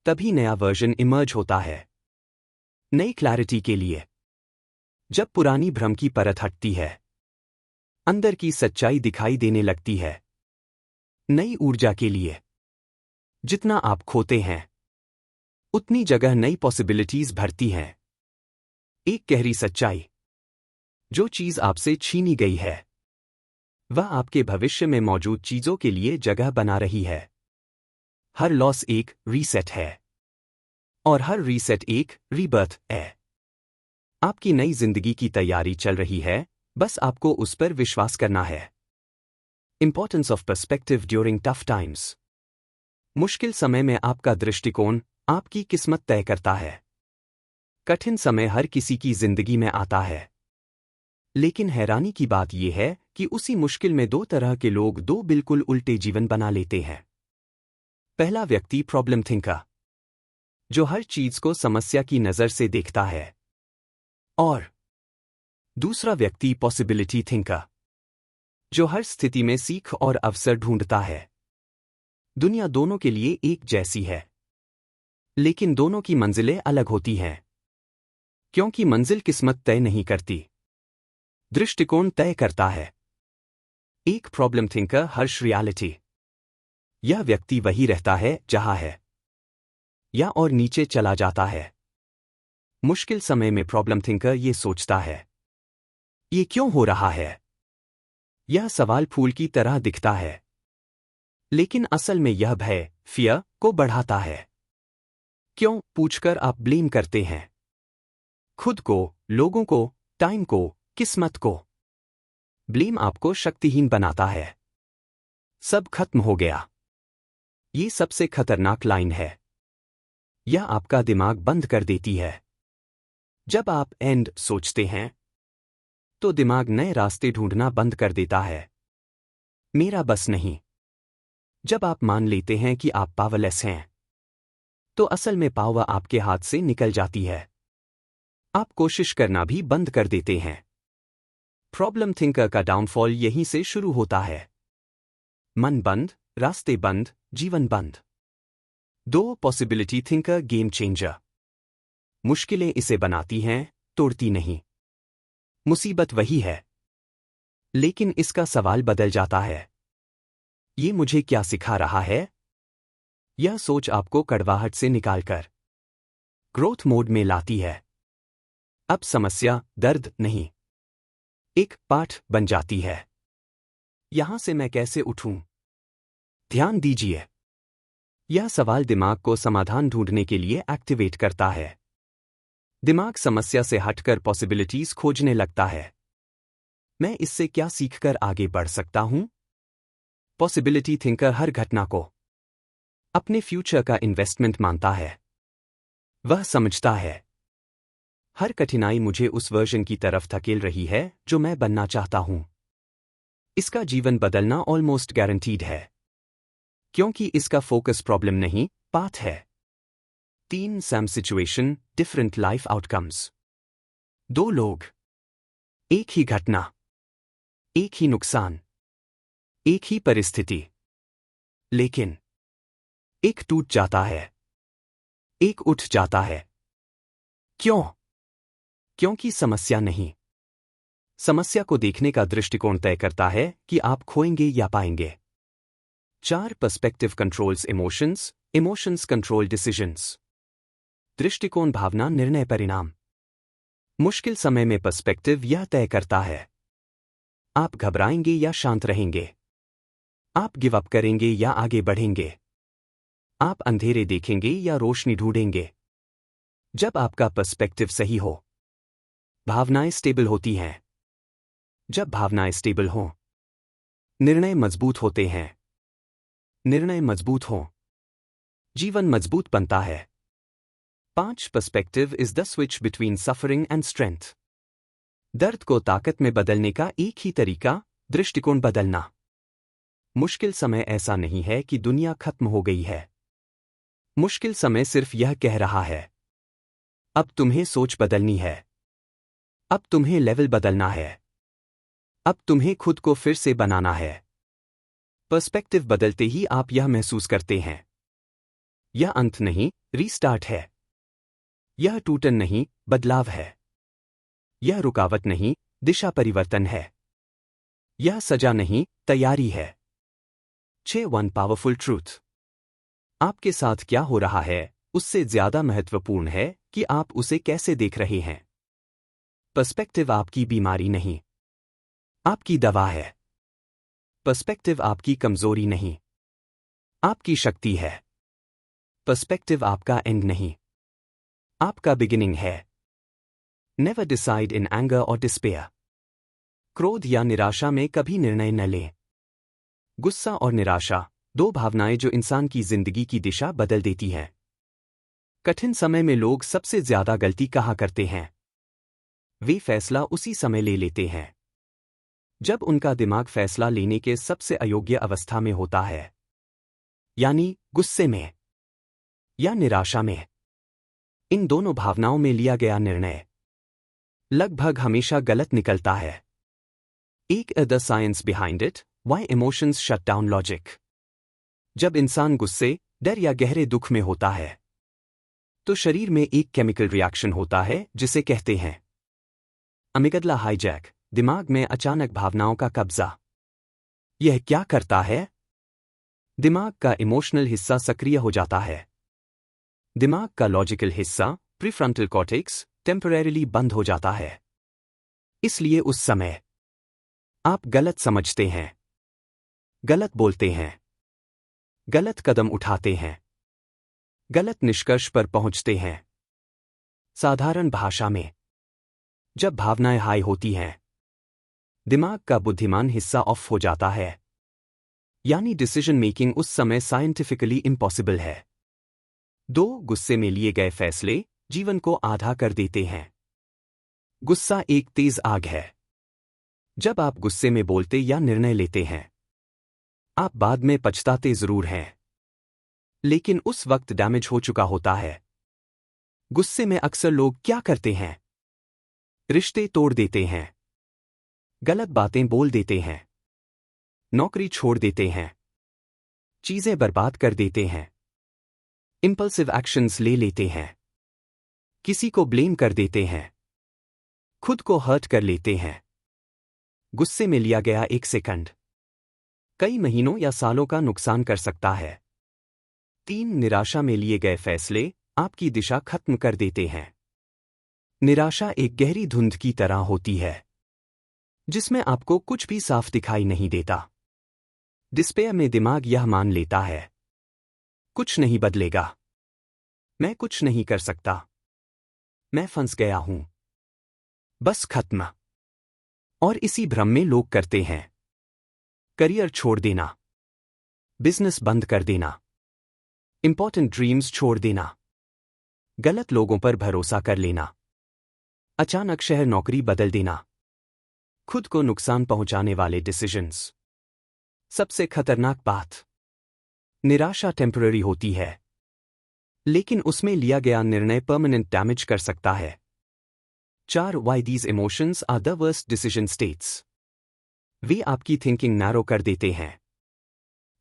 तभी नया वर्जन इमर्ज होता है। नई क्लैरिटी के लिए। जब पुरानी भ्रम की परत हटती है अंदर की सच्चाई दिखाई देने लगती है। नई ऊर्जा के लिए। जितना आप खोते हैं उतनी जगह नई पॉसिबिलिटीज भरती हैं। एक गहरी सच्चाई। जो चीज आपसे छीनी गई है वह आपके भविष्य में मौजूद चीजों के लिए जगह बना रही है। हर लॉस एक रीसेट है और हर रीसेट एक रीबर्थ है। आपकी नई जिंदगी की तैयारी चल रही है, बस आपको उस पर विश्वास करना है। Importance of perspective during tough times. मुश्किल समय में आपका दृष्टिकोण आपकी किस्मत तय करता है। कठिन समय हर किसी की जिंदगी में आता है, लेकिन हैरानी की बात यह है कि उसी मुश्किल में दो तरह के लोग दो बिल्कुल उल्टे जीवन बना लेते हैं। पहला व्यक्ति प्रॉब्लम थिंकर, जो हर चीज को समस्या की नजर से देखता है, और दूसरा व्यक्ति पॉसिबिलिटी थिंकर, जो हर स्थिति में सीख और अवसर ढूंढता है। दुनिया दोनों के लिए एक जैसी है, लेकिन दोनों की मंजिलें अलग होती हैं, क्योंकि मंजिल किस्मत तय नहीं करती, दृष्टिकोण तय करता है। एक प्रॉब्लम थिंकर हर्ष रियलिटी। यह व्यक्ति वही रहता है जहां है, या और नीचे चला जाता है। मुश्किल समय में प्रॉब्लम थिंकर ये सोचता है, ये क्यों हो रहा है? यह सवाल फूल की तरह दिखता है, लेकिन असल में यह भय, फियर को बढ़ाता है। क्यों पूछकर आप ब्लेम करते हैं, खुद को, लोगों को, टाइम को, किस्मत को। ब्लेम आपको शक्तिहीन बनाता है। सब खत्म हो गया। ये सबसे खतरनाक लाइन है। यह आपका दिमाग बंद कर देती है। जब आप एंड सोचते हैं तो दिमाग नए रास्ते ढूंढना बंद कर देता है। मेरा बस नहीं। जब आप मान लेते हैं कि आप पावरलेस हैं तो असल में पावर आपके हाथ से निकल जाती है। आप कोशिश करना भी बंद कर देते हैं। प्रॉब्लम थिंकर का डाउनफॉल यहीं से शुरू होता है। मन बंद, रास्ते बंद, जीवन बंद। दो पॉसिबिलिटी थिंकर गेम चेंजर। मुश्किलें इसे बनाती हैं, तोड़ती नहीं। मुसीबत वही है, लेकिन इसका सवाल बदल जाता है। ये मुझे क्या सिखा रहा है? यह सोच आपको कड़वाहट से निकालकर ग्रोथ मोड में लाती है। अब समस्या दर्द नहीं, एक पाठ बन जाती है। यहां से मैं कैसे उठूं? ध्यान दीजिए। यह सवाल दिमाग को समाधान ढूंढने के लिए एक्टिवेट करता है। दिमाग समस्या से हटकर पॉसिबिलिटीज खोजने लगता है। मैं इससे क्या सीखकर आगे बढ़ सकता हूं? पॉसिबिलिटी थिंकर हर घटना को अपने फ्यूचर का इन्वेस्टमेंट मानता है। वह समझता है हर कठिनाई मुझे उस वर्जन की तरफ धकेल रही है जो मैं बनना चाहता हूं। इसका जीवन बदलना ऑलमोस्ट गारंटीड है, क्योंकि इसका फोकस प्रॉब्लम नहीं, पाथ है। 3 Sam situation, different life outcomes. 2 लोग, एक ही घटना, एक ही नुकसान, एक ही परिस्थिति, लेकिन एक टूट जाता है, एक उठ जाता है। क्यों? क्योंकि समस्या नहीं, समस्या को देखने का दृष्टिकोण तय करता है कि आप खोएंगे या पाएंगे। 4 perspective controls emotions, emotions control decisions. दृष्टिकोण भावना निर्णय परिणाम। मुश्किल समय में पर्सपेक्टिव यह तय करता है आप घबराएंगे या शांत रहेंगे, आप गिव अप करेंगे या आगे बढ़ेंगे, आप अंधेरे देखेंगे या रोशनी ढूंढेंगे। जब आपका पर्सपेक्टिव सही हो, भावनाएं स्टेबल होती हैं। जब भावनाएं स्टेबल हों, निर्णय मजबूत होते हैं। निर्णय मजबूत हों, जीवन मजबूत बनता है। 5 perspective is the switch between suffering and strength. दर्द को ताकत में बदलने का एक ही तरीका, दृष्टिकोण बदलना। मुश्किल समय ऐसा नहीं है कि दुनिया खत्म हो गई है। मुश्किल समय सिर्फ यह कह रहा है अब तुम्हें सोच बदलनी है, अब तुम्हें लेवल बदलना है, अब तुम्हें खुद को फिर से बनाना है। पर्सपेक्टिव बदलते ही आप यह महसूस करते हैं यह अंत नहीं, रीस्टार्ट है। यह टूटन नहीं, बदलाव है। यह रुकावट नहीं, दिशा परिवर्तन है। यह सजा नहीं, तैयारी है। 6 वन पावरफुल ट्रूथ। आपके साथ क्या हो रहा है उससे ज्यादा महत्वपूर्ण है कि आप उसे कैसे देख रहे हैं। पर्सपेक्टिव आपकी बीमारी नहीं, आपकी दवा है। पर्सपेक्टिव आपकी कमजोरी नहीं, आपकी शक्ति है। पर्सपेक्टिव आपका एंड नहीं, आपका बिगिनिंग है। नेवर डिसाइड इन एंगर और डिस्पेयर। क्रोध या निराशा में कभी निर्णय न लें। गुस्सा और निराशा, 2 भावनाएं जो इंसान की जिंदगी की दिशा बदल देती हैं। कठिन समय में लोग सबसे ज्यादा गलती कहाँ करते हैं? वे फैसला उसी समय ले लेते हैं जब उनका दिमाग फैसला लेने के सबसे अयोग्य अवस्था में होता है, यानी गुस्से में या निराशा में। इन दोनों भावनाओं में लिया गया निर्णय लगभग हमेशा गलत निकलता है। एक the science behind it, why emotions shut down logic. जब इंसान गुस्से, डर या गहरे दुख में होता है तो शरीर में एक केमिकल रिएक्शन होता है जिसे कहते हैं अमिगडला हाईजैक, दिमाग में अचानक भावनाओं का कब्जा। यह क्या करता है? दिमाग का इमोशनल हिस्सा सक्रिय हो जाता है। दिमाग का लॉजिकल हिस्सा, प्रीफ्रंटल कॉर्टेक्स, टेम्परेरीली बंद हो जाता है। इसलिए उस समय आप गलत समझते हैं, गलत बोलते हैं, गलत कदम उठाते हैं, गलत निष्कर्ष पर पहुंचते हैं। साधारण भाषा में, जब भावनाएं हाई होती हैं, दिमाग का बुद्धिमान हिस्सा ऑफ हो जाता है, यानी डिसीजन मेकिंग उस समय साइंटिफिकली इम्पॉसिबल है। 2 गुस्से में लिए गए फैसले जीवन को आधा कर देते हैं। गुस्सा एक तेज आग है। जब आप गुस्से में बोलते या निर्णय लेते हैं, आप बाद में पछताते जरूर हैं, लेकिन उस वक्त डैमेज हो चुका होता है। गुस्से में अक्सर लोग क्या करते हैं? रिश्ते तोड़ देते हैं, गलत बातें बोल देते हैं, नौकरी छोड़ देते हैं, चीजें बर्बाद कर देते हैं, इंपल्सिव एक्शंस ले लेते हैं, किसी को ब्लेम कर देते हैं, खुद को हर्ट कर लेते हैं। गुस्से में लिया गया 1 सेकंड कई महीनों या सालों का नुकसान कर सकता है। 3 निराशा में लिए गए फैसले आपकी दिशा खत्म कर देते हैं। निराशा एक गहरी धुंध की तरह होती है जिसमें आपको कुछ भी साफ दिखाई नहीं देता। डिस्पेयर में दिमाग यह मान लेता है कुछ नहीं बदलेगा, मैं कुछ नहीं कर सकता, मैं फंस गया हूं, बस खत्म। और इसी भ्रम में लोग करते हैं करियर छोड़ देना, बिजनेस बंद कर देना, इंपॉर्टेंट ड्रीम्स छोड़ देना, गलत लोगों पर भरोसा कर लेना, अचानक शहर नौकरी बदल देना, खुद को नुकसान पहुंचाने वाले डिसीजंस। सबसे खतरनाक बात, निराशा टेम्पररी होती है, लेकिन उसमें लिया गया निर्णय परमानेंट डैमेज कर सकता है। 4 why these emotions are the worst decision states. वे आपकी थिंकिंग नैरो कर देते हैं।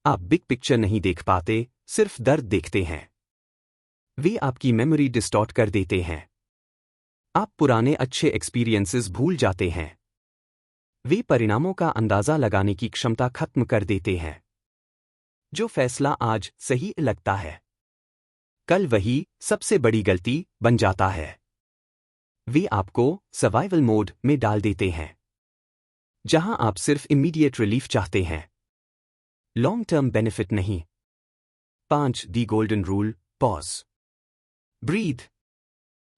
आप बिग पिक्चर नहीं देख पाते, सिर्फ दर्द देखते हैं। वे आपकी मेमोरी डिस्टॉर्ट कर देते हैं। आप पुराने अच्छे एक्सपीरियंसेस भूल जाते हैं। वे परिणामों का अंदाजा लगाने की क्षमता खत्म कर देते हैं। जो फैसला आज सही लगता है, कल वही सबसे बड़ी गलती बन जाता है। वे आपको सर्वाइवल मोड में डाल देते हैं, जहां आप सिर्फ इमीडिएट रिलीफ चाहते हैं, लॉन्ग टर्म बेनिफिट नहीं। 5 the golden rule, pause, breathe,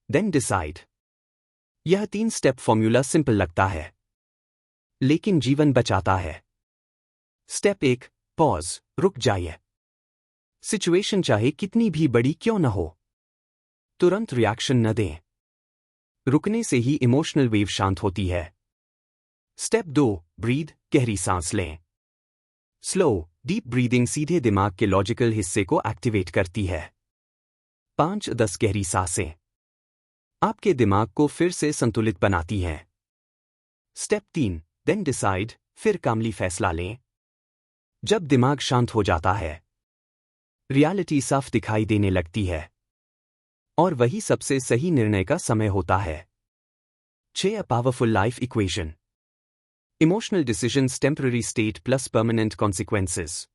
then decide. यह 3 स्टेप फॉर्मूला सिंपल लगता है, लेकिन जीवन बचाता है। स्टेप 1, पॉज, रुक जाइए। सिचुएशन चाहे कितनी भी बड़ी क्यों न हो, तुरंत रिएक्शन न दें। रुकने से ही इमोशनल वेव शांत होती है। स्टेप 2, ब्रीथ, गहरी सांस लें। स्लो, डीप ब्रीदिंग सीधे दिमाग के लॉजिकल हिस्से को एक्टिवेट करती है। 5-10 गहरी सांसें आपके दिमाग को फिर से संतुलित बनाती हैं। स्टेप 3, देन डिसाइड, फिर कामली फैसला लें। जब दिमाग शांत हो जाता है, रियलिटी साफ दिखाई देने लगती है, और वही सबसे सही निर्णय का समय होता है। 6 a powerful life equation. Emotional decisions temporary state plus permanent consequences.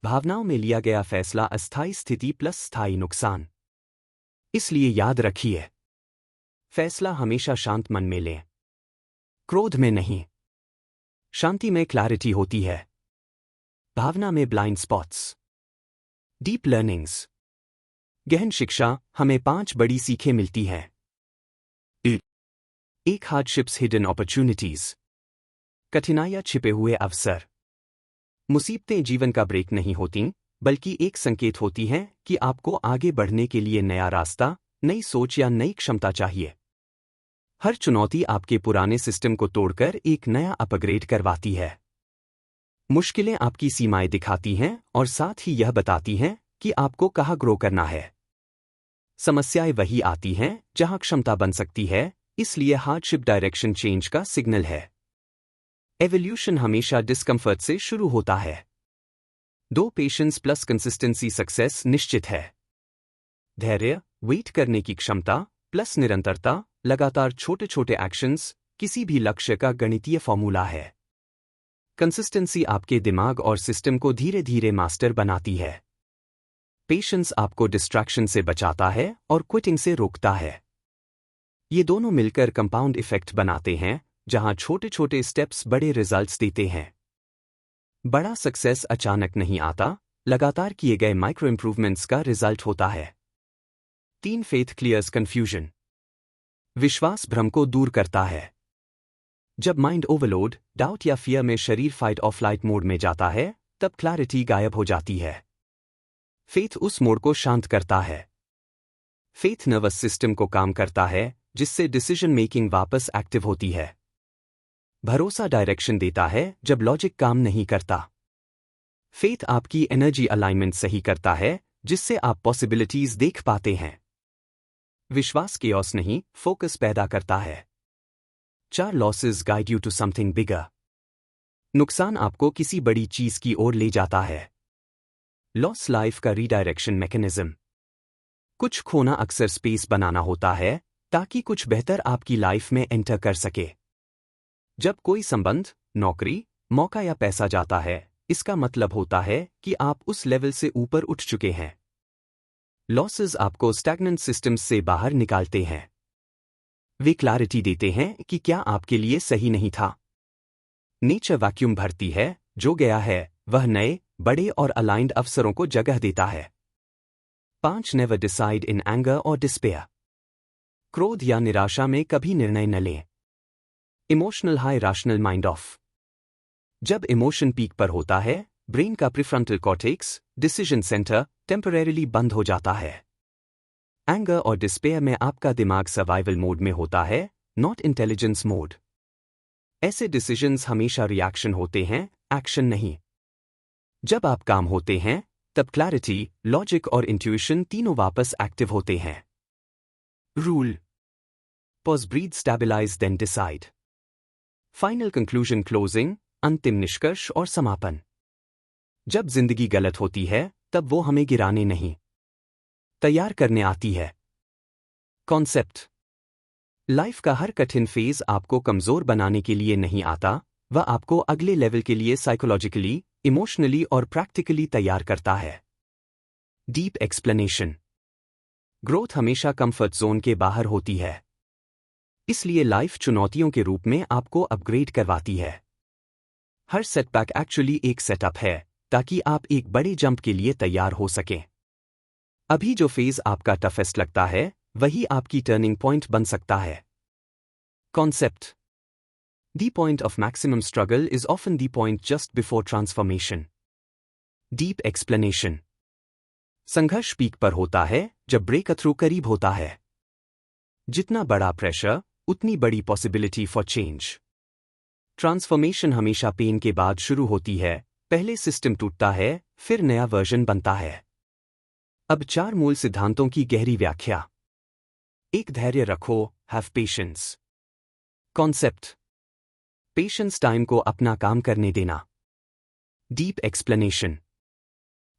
भावनाओं में लिया गया फैसला अस्थायी स्थिति प्लस स्थायी नुकसान। इसलिए याद रखिए, फैसला हमेशा शांत मन में लें, क्रोध में नहीं। शांति में क्लैरिटी होती है, भावना में ब्लाइंड स्पॉट्स। Deep learnings. गहन शिक्षा हमें 5 बड़ी सीखें मिलती हैं। 1 हार्डशिप्स हिडन अपॉर्चुनिटीज। कठिनाइयां छिपे हुए अवसर। मुसीबतें जीवन का ब्रेक नहीं होती, बल्कि एक संकेत होती हैं कि आपको आगे बढ़ने के लिए नया रास्ता, नई सोच या नई क्षमता चाहिए। हर चुनौती आपके पुराने सिस्टम को तोड़कर एक नया अपग्रेड करवाती है। मुश्किलें आपकी सीमाएं दिखाती हैं और साथ ही यह बताती हैं कि आपको कहाँ ग्रो करना है। समस्याएं वही आती हैं जहां क्षमता बन सकती है, इसलिए हार्डशिप डायरेक्शन चेंज का सिग्नल है। एवोल्यूशन हमेशा डिस्कम्फर्ट से शुरू होता है। 2 पेशेंस प्लस कंसिस्टेंसी सक्सेस निश्चित है। धैर्य, वेट करने की क्षमता प्लस निरंतरता, लगातार छोटे छोटे एक्शंस किसी भी लक्ष्य का गणितीय फॉर्मूला है। कंसिस्टेंसी आपके दिमाग और सिस्टम को धीरे धीरे मास्टर बनाती है। पेशेंस आपको डिस्ट्रैक्शन से बचाता है और क्विटिंग से रोकता है। ये दोनों मिलकर कंपाउंड इफेक्ट बनाते हैं, जहां छोटे छोटे स्टेप्स बड़े रिजल्ट्स देते हैं। बड़ा सक्सेस अचानक नहीं आता, लगातार किए गए माइक्रो इंप्रूवमेंट्स का रिजल्ट होता है। 3 फेथ क्लियर्स कंफ्यूजन। विश्वास भ्रम को दूर करता है। जब माइंड ओवरलोड, डाउट या फियर में शरीर फाइट और फ्लाइट मोड में जाता है, तब क्लैरिटी गायब हो जाती है। फेथ उस मोड को शांत करता है। फेथ नर्वस सिस्टम को काम करता है, जिससे डिसीजन मेकिंग वापस एक्टिव होती है। भरोसा डायरेक्शन देता है जब लॉजिक काम नहीं करता। फेथ आपकी एनर्जी अलाइनमेंट सही करता है, जिससे आप पॉसिबिलिटीज देख पाते हैं। विश्वास केओस नहीं, फोकस पैदा करता है। 4 losses guide you to something bigger. नुकसान आपको किसी बड़ी चीज की ओर ले जाता है। लॉस लाइफ का रीडायरेक्शन मैकेनिज्म। कुछ खोना अक्सर स्पेस बनाना होता है, ताकि कुछ बेहतर आपकी लाइफ में एंटर कर सके। जब कोई संबंध, नौकरी, मौका या पैसा जाता है, इसका मतलब होता है कि आप उस लेवल से ऊपर उठ चुके हैं। लॉसेस आपको स्टैग्नेंट सिस्टम्स से बाहर निकालते हैं। वे क्लैरिटी देते हैं कि क्या आपके लिए सही नहीं था। नेचर वैक्यूम भरती है, जो गया है वह नए, बड़े और अलाइंड अवसरों को जगह देता है। 5 नेवर डिसाइड इन एंगर और डिस्पेयर। क्रोध या निराशा में कभी निर्णय न लें। Emotional high, rational mind of. जब इमोशन पीक पर होता है, ब्रेन का prefrontal cortex, decision centre, temporarily बंद हो जाता है। एंगर और डिस्पेयर में आपका दिमाग सर्वाइवल मोड में होता है, नॉट इंटेलिजेंस मोड। ऐसे डिसीजंस हमेशा रिएक्शन होते हैं, एक्शन नहीं। जब आप काम होते हैं, तब क्लैरिटी, लॉजिक और इंट्यूशन तीनों वापस एक्टिव होते हैं। Rule: pause, breathe, stabilise, then decide. Final conclusion, closing, अंतिम निष्कर्ष और समापन। जब जिंदगी गलत होती है, तब वो हमें गिराने नहीं, तैयार करने आती है। कॉन्सेप्ट: लाइफ का हर कठिन फेज आपको कमजोर बनाने के लिए नहीं आता, वह आपको अगले लेवल के लिए साइकोलॉजिकली, इमोशनली और प्रैक्टिकली तैयार करता है। डीप एक्सप्लेनेशन: ग्रोथ हमेशा कंफर्ट जोन के बाहर होती है, इसलिए लाइफ चुनौतियों के रूप में आपको अपग्रेड करवाती है। हर सेटबैक एक्चुअली एक सेटअप है, ताकि आप एक बड़े जंप के लिए तैयार हो सकें। अभी जो फेज आपका टफेस्ट लगता है, वही आपकी टर्निंग पॉइंट बन सकता है। Concept: the point of maximum struggle is often the point just before transformation. Deep explanation: संघर्ष पीक पर होता है, जब ब्रेक थ्रू करीब होता है। जितना बड़ा प्रेशर, उतनी बड़ी पॉसिबिलिटी फॉर चेंज। ट्रांसफॉर्मेशन हमेशा पेन के बाद शुरू होती है, पहले सिस्टम टूटता है, फिर नया वर्जन बनता है। अब 4 मूल सिद्धांतों की गहरी व्याख्या। 1. धैर्य रखो, have patience. Concept: patience time को अपना काम करने देना। डीप एक्सप्लेनेशन: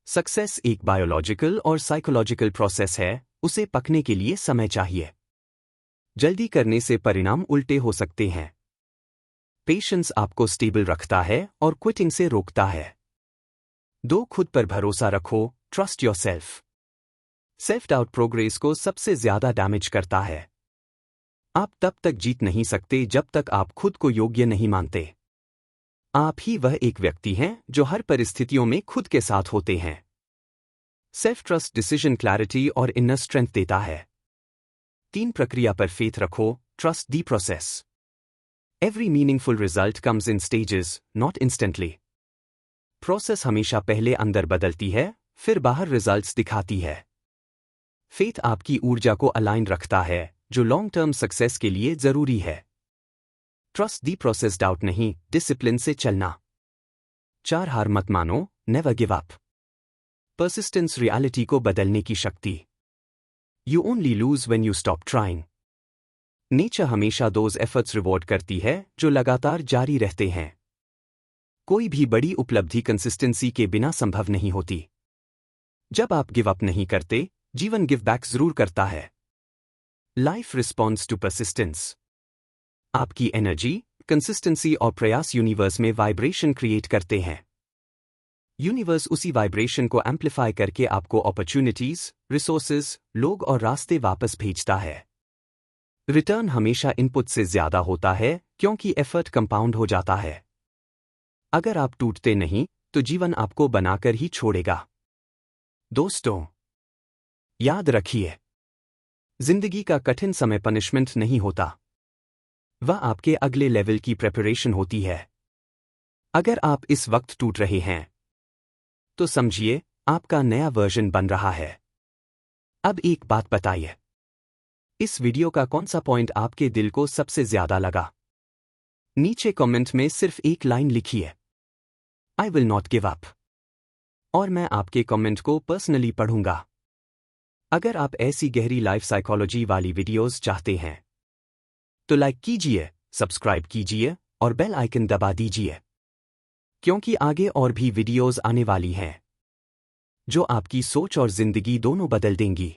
सक्सेस एक बायोलॉजिकल और साइकोलॉजिकल प्रोसेस है, उसे पकने के लिए समय चाहिए। जल्दी करने से परिणाम उल्टे हो सकते हैं। पेशेंस आपको स्टेबल रखता है और क्विटिंग से रोकता है। 2. खुद पर भरोसा रखो, trust yourself. Self doubt progress को सबसे ज्यादा डैमेज करता है। आप तब तक जीत नहीं सकते जब तक आप खुद को योग्य नहीं मानते। आप ही वह एक व्यक्ति हैं जो हर परिस्थितियों में खुद के साथ होते हैं। सेल्फ ट्रस्ट डिसीजन क्लैरिटी और इनर स्ट्रेंथ देता है। 3. प्रक्रिया पर फेथ रखो, trust the process. Every meaningful result comes in stages, not instantly. Process हमेशा पहले अंदर बदलती है, फिर बाहर रिजल्ट्स दिखाती है। फेथ आपकी ऊर्जा को अलाइन रखता है, जो लॉन्ग टर्म सक्सेस के लिए जरूरी है। ट्रस्ट दी प्रोसेस, डाउट नहीं, डिसिप्लिन से चलना। 4. हार मत मानो, never give up. Persistence reality को बदलने की शक्ति। You only lose when you stop trying. Nature हमेशा दोज एफर्ट्स रिवॉर्ड करती है जो लगातार जारी रहते हैं। कोई भी बड़ी उपलब्धि कंसिस्टेंसी के बिना संभव नहीं होती। जब आप गिव अप नहीं करते, जीवन गिव बैक जरूर करता है। Life responds to persistence. आपकी एनर्जी, कंसिस्टेंसी और प्रयास यूनिवर्स में वाइब्रेशन क्रिएट करते हैं। यूनिवर्स उसी वाइब्रेशन को एम्प्लीफाई करके आपको अपॉर्चुनिटीज, रिसोर्सेज, लोग और रास्ते वापस भेजता है। रिटर्न हमेशा इनपुट से ज्यादा होता है, क्योंकि एफर्ट कंपाउंड हो जाता है। अगर आप टूटते नहीं, तो जीवन आपको बनाकर ही छोड़ेगा। दोस्तों, याद रखिए, जिंदगी का कठिन समय पनिशमेंट नहीं होता, वह आपके अगले लेवल की प्रिपरेशन होती है। अगर आप इस वक्त टूट रहे हैं, तो समझिए आपका नया वर्जन बन रहा है। अब एक बात बताइए, इस वीडियो का कौन सा पॉइंट आपके दिल को सबसे ज्यादा लगा? नीचे कमेंट में सिर्फ एक लाइन लिखिए, I will not give up, और मैं आपके कमेंट को पर्सनली पढ़ूंगा। अगर आप ऐसी गहरी लाइफ साइकोलॉजी वाली वीडियोस चाहते हैं, तो लाइक कीजिए, सब्सक्राइब कीजिए और बेल आइकन दबा दीजिए, क्योंकि आगे और भी वीडियोस आने वाली हैं, जो आपकी सोच और जिंदगी दोनों बदल देंगी।